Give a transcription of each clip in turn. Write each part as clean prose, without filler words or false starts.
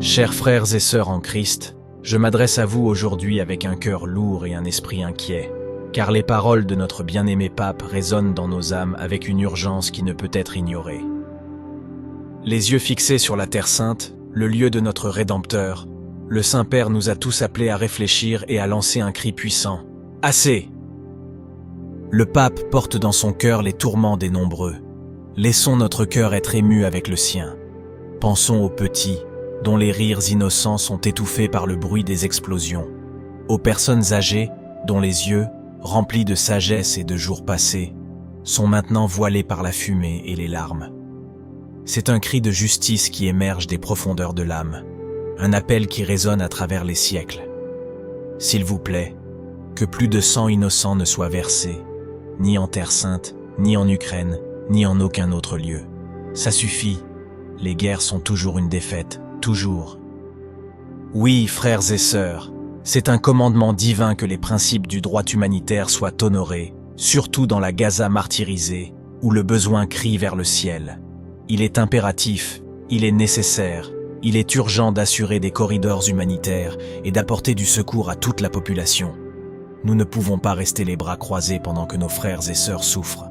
Chers frères et sœurs en Christ, je m'adresse à vous aujourd'hui avec un cœur lourd et un esprit inquiet, car les paroles de notre bien-aimé pape résonnent dans nos âmes avec une urgence qui ne peut être ignorée. Les yeux fixés sur la Terre Sainte, le lieu de notre Rédempteur, le Saint-Père nous a tous appelés à réfléchir et à lancer un cri puissant. Assez! Le pape porte dans son cœur les tourments des nombreux. Laissons notre cœur être ému avec le sien. Pensons aux petits, dont les rires innocents sont étouffés par le bruit des explosions, aux personnes âgées, dont les yeux, remplis de sagesse et de jours passés, sont maintenant voilés par la fumée et les larmes. C'est un cri de justice qui émerge des profondeurs de l'âme, un appel qui résonne à travers les siècles. S'il vous plaît, que plus de sang innocent ne soit versé, ni en Terre Sainte, ni en Ukraine, ni en aucun autre lieu. Ça suffit, les guerres sont toujours une défaite. Toujours. Oui, frères et sœurs, c'est un commandement divin que les principes du droit humanitaire soient honorés, surtout dans la Gaza martyrisée, où le besoin crie vers le ciel. Il est impératif, il est nécessaire, il est urgent d'assurer des corridors humanitaires et d'apporter du secours à toute la population. Nous ne pouvons pas rester les bras croisés pendant que nos frères et sœurs souffrent.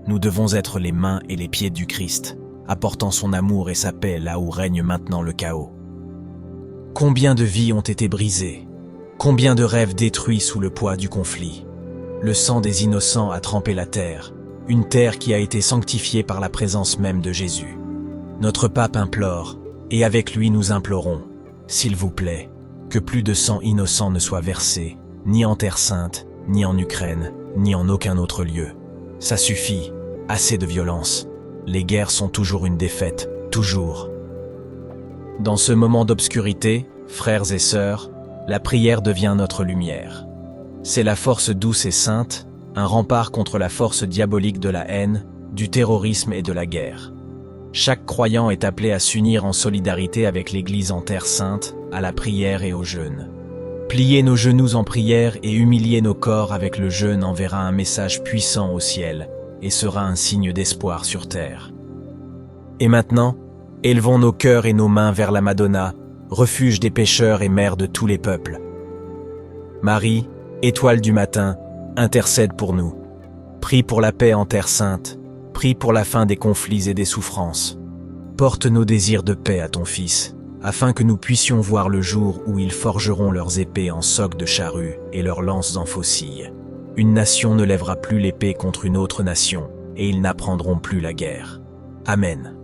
Nous devons être les mains et les pieds du Christ, apportant son amour et sa paix là où règne maintenant le chaos. Combien de vies ont été brisées? Combien de rêves détruits sous le poids du conflit? Le sang des innocents a trempé la terre, une terre qui a été sanctifiée par la présence même de Jésus. Notre pape implore, et avec lui nous implorons, s'il vous plaît, que plus de sang innocent ne soit versé, ni en Terre Sainte, ni en Ukraine, ni en aucun autre lieu. Ça suffit, assez de violence. Les guerres sont toujours une défaite, toujours. Dans ce moment d'obscurité, frères et sœurs, la prière devient notre lumière. C'est la force douce et sainte, un rempart contre la force diabolique de la haine, du terrorisme et de la guerre. Chaque croyant est appelé à s'unir en solidarité avec l'Église en Terre Sainte, à la prière et au jeûne. Plier nos genoux en prière et humilier nos corps avec le jeûne enverra un message puissant au ciel, et sera un signe d'espoir sur terre. Et maintenant, élevons nos cœurs et nos mains vers la Madonna, refuge des pécheurs et mère de tous les peuples. Marie, étoile du matin, intercède pour nous. Prie pour la paix en Terre Sainte, prie pour la fin des conflits et des souffrances. Porte nos désirs de paix à ton Fils, afin que nous puissions voir le jour où ils forgeront leurs épées en socs de charrue et leurs lances en faucilles. Une nation ne lèvera plus l'épée contre une autre nation, et ils n'apprendront plus la guerre. Amen.